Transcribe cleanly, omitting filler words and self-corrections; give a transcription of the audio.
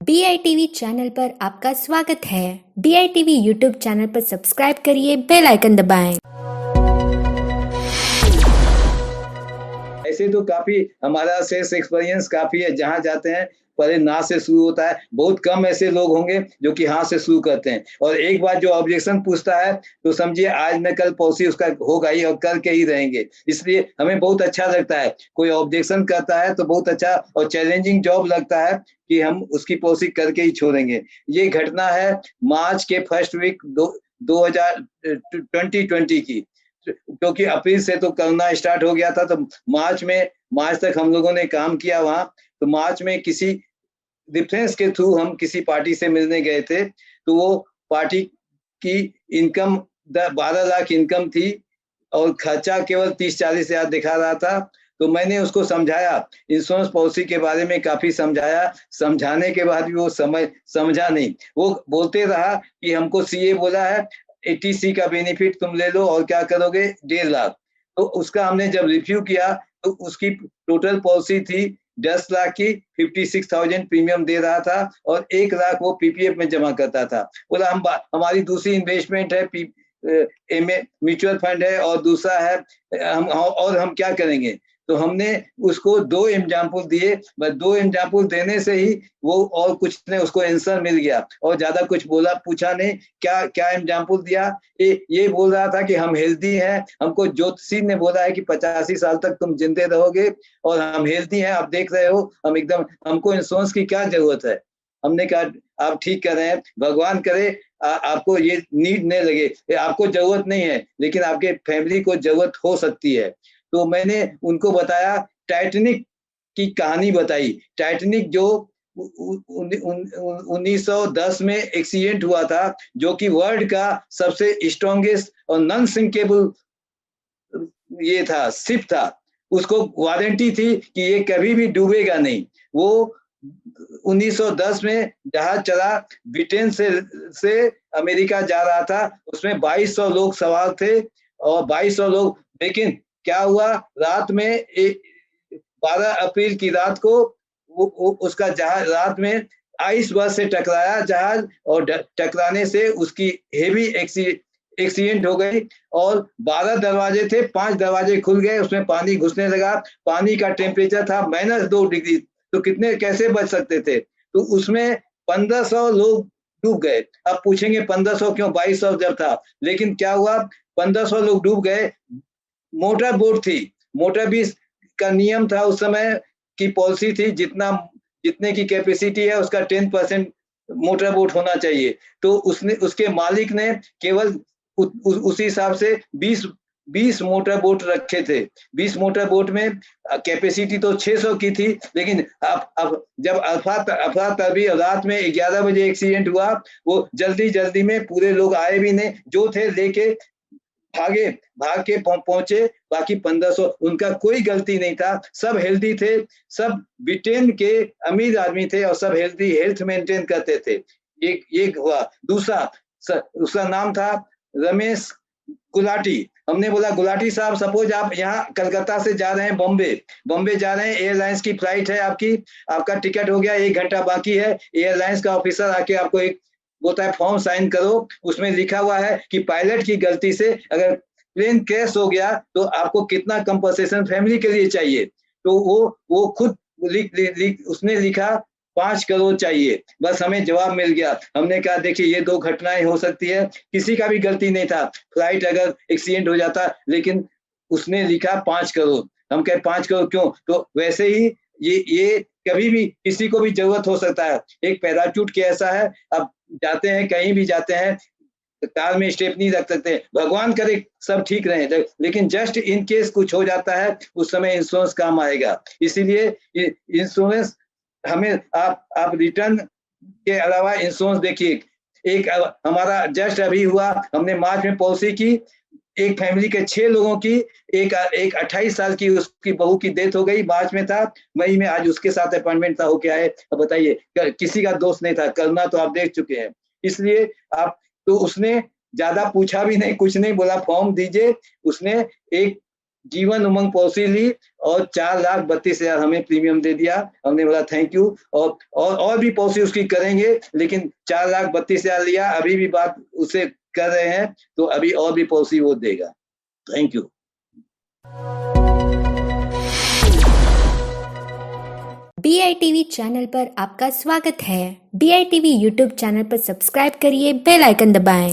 BITV channel पर आपका स्वागत है। BITV यूट्यूब चैनल पर सब्सक्राइब करिए, बेल आइकन दबाएं। ऐसे तो काफी हमारा सेल्स एक्सपीरियंस काफी है। जहां जाते हैं पहले ना से शुरू होता है। बहुत कम ऐसे लोग होंगे जो कि हाँ से शुरू करते हैं। और एक बार जो ऑब्जेक्शन पूछता है तो समझिए आज न कल पॉलिसी उसका होगा ही और करके ही रहेंगे। इसलिए हमें बहुत अच्छा लगता है, कोई ऑब्जेक्शन करता है तो बहुत अच्छा और चैलेंजिंग जॉब लगता है कि हम उसकी पॉलिसी करके ही छोड़ेंगे। ये घटना है मार्च के फर्स्ट वीक 2020 की, क्योंकि अप्रैल से तो कोरोना स्टार्ट हो गया था। तो मार्च तक हम लोगों ने काम किया वहां। तो मार्च में किसी रेफरेंस के थ्रू हम किसी पार्टी से मिलने गए थे। तो वो पार्टी की इनकम 12 लाख इनकम थी और खर्चा केवल 30-40 हजार दिखा रहा था। तो मैंने उसको समझाया, इंश्योरेंस पॉलिसी के बारे में काफी समझाया। समझाने के बाद भी वो समझा नहीं। वो बोलते रहा कि हमको सीए बोला है 80C का बेनिफिट तुम ले लो और क्या करोगे 1.5 लाख। तो उसका हमने जब रिव्यू किया तो उसकी टोटल पॉलिसी थी 10 लाख की, 56,000 प्रीमियम दे रहा था और 1 लाख वो पीपीएफ में जमा करता था। बोला हमारी दूसरी इन्वेस्टमेंट है, म्यूचुअल फंड है और दूसरा है हम क्या करेंगे। तो हमने उसको 2 एग्जाम्पल दिए, बस 2 एग्जाम्पल देने से ही वो और कुछ नहीं, उसको आंसर मिल गया और ज्यादा कुछ पूछा नहीं। क्या क्या एग्जाम्पल दिया, ये बोल रहा था कि हम हेल्दी हैं, हमको ज्योतिषी ने बोला है कि 85 साल तक तुम जिंदे रहोगे और हम हेल्दी हैं, आप देख रहे हो हम एकदम, हमको इंश्योरेंस की क्या जरूरत है। हमने कहा आप ठीक कर रहे हैं, भगवान करे आपको ये नीड नहीं लगे, आपको जरूरत नहीं है लेकिन आपके फैमिली को जरूरत हो सकती है। तो मैंने उनको बताया, टाइटैनिक की कहानी बताई। टाइटैनिक जो 1910 में एक्सीडेंट हुआ था, जो कि वर्ल्ड का सबसे स्ट्रॉन्गेस्ट और नॉन सिंकेबल ये था, शिप था। उसको वारंटी थी कि ये कभी भी डूबेगा नहीं। वो 1910 में जहाज चला, ब्रिटेन से अमेरिका जा रहा था। उसमें 2200 लोग सवार थे और 2200 लोग, लेकिन क्या हुआ रात में 12 अप्रैल की रात को उसका जहाज रात में आइस बर्स्ट से टकराया जहाज, और टकराने से उसकी हेवी एक्सीडेंट हो गई। और 12 दरवाजे थे, 5 दरवाजे खुल गए, उसमें पानी घुसने लगा। पानी का टेम्परेचर था -2 डिग्री। तो कितने कैसे बच सकते थे। तो उसमें 1500 लोग डूब गए। अब पूछेंगे 1500 क्यों, 2200 जब था। लेकिन क्या हुआ, 1500 लोग डूब गए। मोटर बोट थी, मोटर भी का नियम था उस समय की पॉलिसी थी, जितने की कैपेसिटी है उसका 10% मोटर बोट होना चाहिए। तो उसने, उसके मालिक ने केवल उसी हिसाब से 20 मोटर बोट रखे थे। 20 मोटर बोट में कैपेसिटी तो 600 की थी। लेकिन अब जब अफरा तफरी रात में 11 बजे एक्सीडेंट हुआ, वो जल्दी में पूरे लोग आए भी नहीं, जो थे लेके भाग के पहुंचे। बाकी 1500, उनका कोई गलती नहीं था, सब हेल्दी थे, सब ब्रिटेन के अमीर आदमी थे और सब हेल्थ मेंटेन करते थे। एक हुआ। दूसरा, उसका नाम था रमेश गुलाटी। हमने बोला गुलाटी साहब, सपोज आप यहाँ कलकत्ता से जा रहे हैं बॉम्बे जा रहे हैं, एयरलाइंस की फ्लाइट है आपका टिकट हो गया, 1 घंटा बाकी है। एयरलाइंस का ऑफिसर आके आपको एक बोलता है फॉर्म साइन करो। उसमें लिखा हुआ है कि पायलट की गलती से अगर प्लेन क्रैश हो गया तो आपको कितना कंपनसेशन फैमिली के लिए चाहिए। तो वो खुद उसने लिखा 5 करोड़ चाहिए। बस हमें जवाब मिल गया। हमने कहा देखिए ये 2 घटनाएं हो सकती है, किसी का भी गलती नहीं था, फ्लाइट अगर एक्सीडेंट हो जाता, लेकिन उसने लिखा 5 करोड़। हम कहे 5 करोड़ क्यों, तो वैसे ही ये कभी भी किसी को भी जरूरत हो सकता है। एक पैराचूट के ऐसा है, अब जाते हैं कहीं भी जाते हैं, कार में स्टेप नहीं रख सकते, भगवान करे सब ठीक रहे, लेकिन जस्ट इन केस कुछ हो जाता है उस समय इंश्योरेंस काम आएगा। इसीलिए इंश्योरेंस हमें आप रिटर्न के अलावा इंश्योरेंस देखिए। एक हमारा जस्ट अभी हुआ, हमने मार्च में पॉलिसी की, एक फैमिली के 6 लोगों की, एक 28 साल की उसकी बहू की डेथ हो गई, मार्च में था, मई में आज उसके साथ अपॉइंटमेंट था, हो क्या है। अब बताइए, किसी का दोष नहीं था, करना तो आप देख चुके हैं। इसलिए आप, तो उसने ज्यादा पूछा भी नहीं, कुछ नहीं बोला, फॉर्म दीजिए। उसने एक जीवन उमंग पॉलिसी ली और 4,32,000 हमें प्रीमियम दे दिया। हमने बोला थैंक यू, और भी पॉलिसी उसकी करेंगे, लेकिन 4,32,000 लिया, अभी भी बात उससे कर रहे हैं, तो अभी और भी पॉलिसी वो देगा। Thank you. BITV चैनल पर आपका स्वागत है। BITV यूट्यूब चैनल पर सब्सक्राइब करिए, बेल आइकन दबाएं।